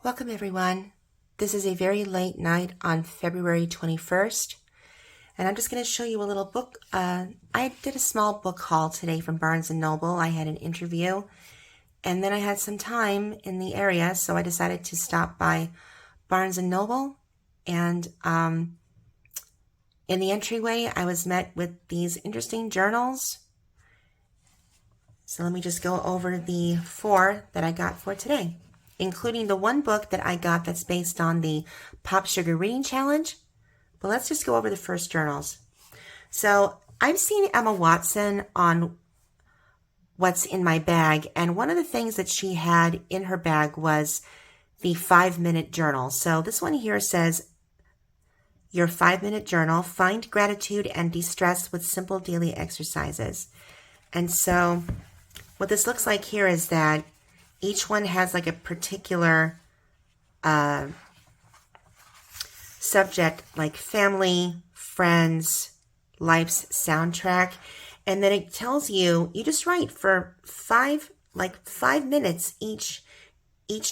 Welcome everyone. This is a very late night on February 21st, and I'm just going to show you a little book. I did a small book haul today from Barnes & Noble. I had an interview, and then I had some time in the area, so I decided to stop by Barnes & Noble, and in the entryway, I was met with these interesting journals. So let me just go over the 4 that I got for today, including the one book that I got that's based on the PopSugar Reading Challenge. But let's just go over the first journals. So I've seen Emma Watson on What's in My Bag, and one of the things that she had in her bag was the 5-minute journal. So this one here says, your 5-minute journal, find gratitude and de-stress with simple daily exercises. And so what this looks like here is that each one has like a particular subject, like family, friends, life's soundtrack. And then it tells you, you just write for 5 minutes each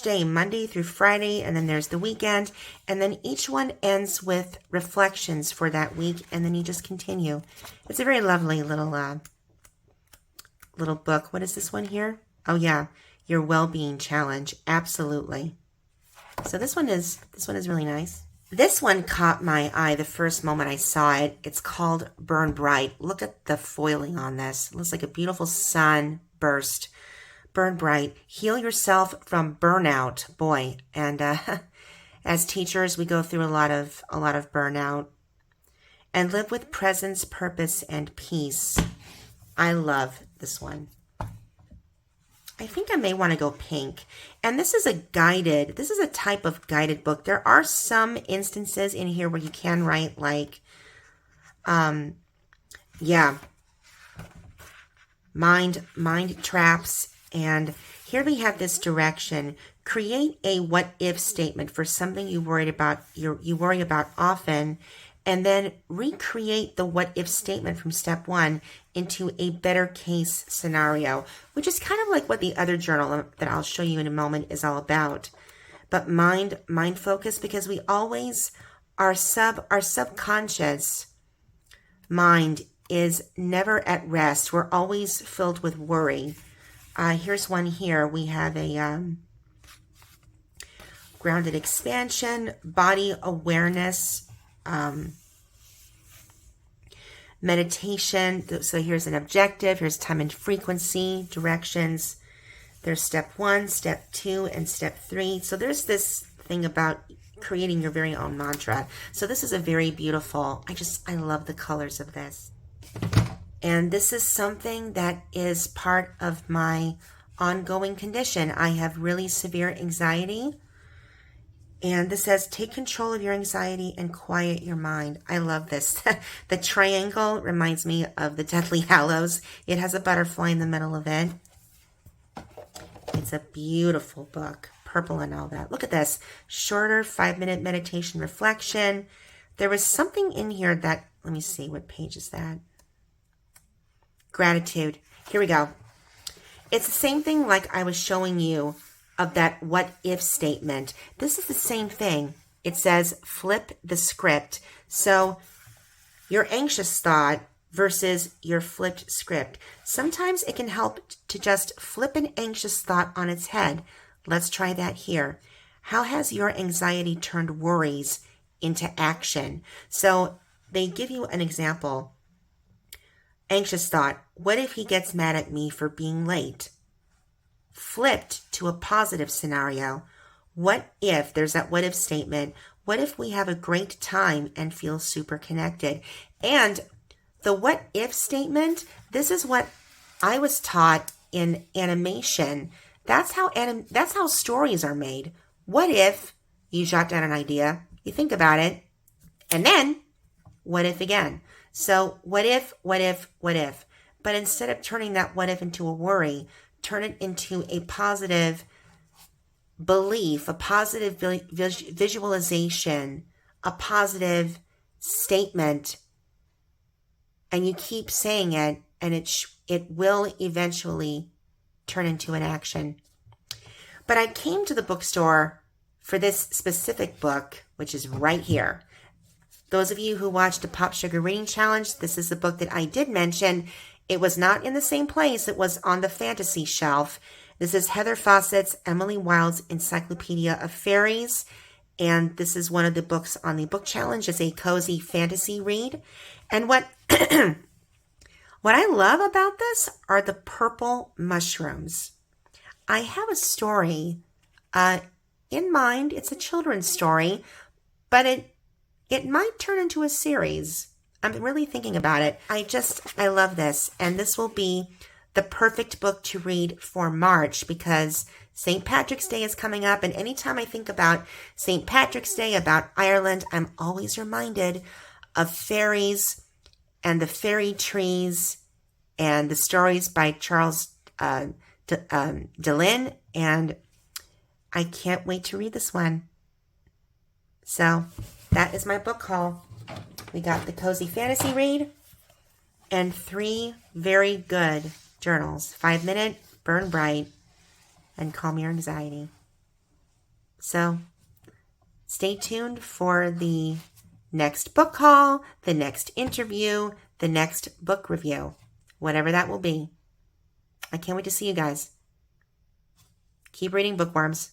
day, Monday through Friday, and then there's the weekend. And then each one ends with reflections for that week, and then you just continue. It's a very lovely little book. What is this one here? Oh yeah, your well-being challenge. Absolutely. So this one is really nice. This one caught my eye the first moment I saw it. It's called Burn Bright. Look at the foiling on this. It looks like a beautiful sun burst. Burn Bright. Heal yourself from burnout. Boy, and as teachers, we go through a lot of burnout. And live with presence, purpose, and peace. I love this one. I think I may want to go pink. And this is a type of guided book. There are some instances in here where you can write like, mind traps. And here we have this direction. Create a what if statement for something you worry about often, and then recreate the what if statement from step 1 into a better case scenario, which is kind of like what the other journal that I'll show you in a moment is all about. But mind focus, because we always, our subconscious mind is never at rest. We're always filled with worry. Here's one here. We have a grounded expansion, body awareness, meditation. So here's an objective. Here's time and frequency, directions. There's step 1, step 2, and step 3. So there's this thing about creating your very own mantra. So this is a very beautiful, I love the colors of this. And this is something that is part of my ongoing condition. I have really severe anxiety. And this says, take control of your anxiety and quiet your mind. I love this. The triangle reminds me of the Deathly Hallows. It has a butterfly in the middle of it. It's a beautiful book. Purple and all that. Look at this. Shorter 5-minute meditation reflection. There was something in here that, let me see, what page is that? Gratitude. Here we go. It's the same thing like I was showing you of that what if statement. This is the same thing. It says flip the script. So your anxious thought versus your flipped script. Sometimes it can help to just flip an anxious thought on its head. Let's try that here. How has your anxiety turned worries into action? So they give you an example. Anxious thought. What if he gets mad at me for being late? Flipped to a positive scenario. What if, there's that what if statement, what if we have a great time and feel super connected? And the what if statement, this is what I was taught in animation. That's how stories are made. What if you jot down an idea, you think about it, and then what if again? So what if, what if, what if? But instead of turning that what if into a worry, turn it into a positive belief, a positive visualization, a positive statement, and you keep saying it, and it will eventually turn into an action. But I came to the bookstore for this specific book, which is right here. Those of you who watched the PopSugar Reading Challenge, this is the book that I did mention. It was not in the same place. It was on the fantasy shelf. This is Heather Fawcett's Emily Wilde's Encyclopedia of Fairies. And this is one of the books on the book challenge. It's a cozy fantasy read. And what what I love about this are the purple mushrooms. I have a story in mind. It's a children's story, but it might turn into a series. I'm really thinking about it. I love this. And this will be the perfect book to read for March because St. Patrick's Day is coming up. And anytime I think about St. Patrick's Day, about Ireland, I'm always reminded of fairies and the fairy trees and the stories by Charles Dillon. And I can't wait to read this one. So that is my book haul. We got the cozy fantasy read and 3 very good journals. 5-minute, Burn Bright, and Calm Your Anxiety. So stay tuned for the next book haul, the next interview, the next book review, whatever that will be. I can't wait to see you guys. Keep reading, bookworms.